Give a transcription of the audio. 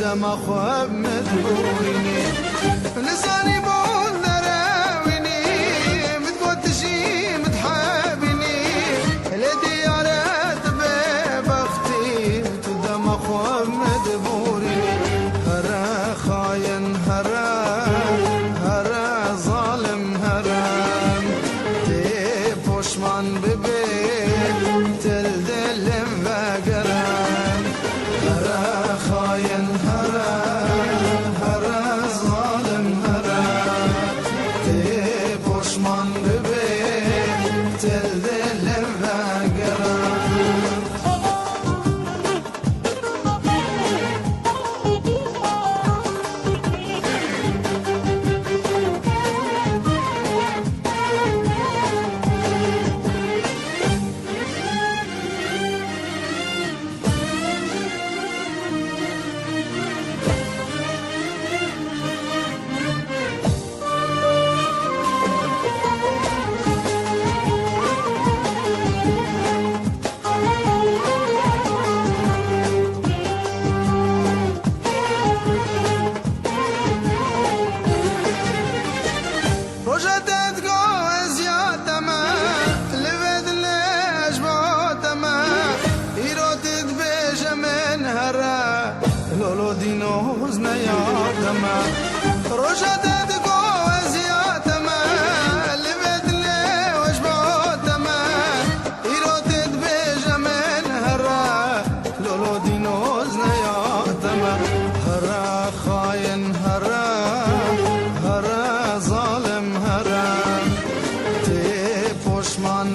دم خواب مدبورینی لسانی بول دراوینی متقدشي متحابيني لديارات ببختي دم خواب مدبورینی هرا خاين هرا ظالم هرم تي پشمان ببي تل دلم وگرم هرا خاين هرا ظالم هرم تي پشمان ببي تل دلم وگرم روجتت گوز یادمه لبد لش باتمه ایراتت بیش من هره لولو دینوز نیادمه روجتت گوز یادمه لبد لش باتمه ایراتت بیش من هره لولو دینوز نیادمه هره خاین هره ظالم هرم تی پشمان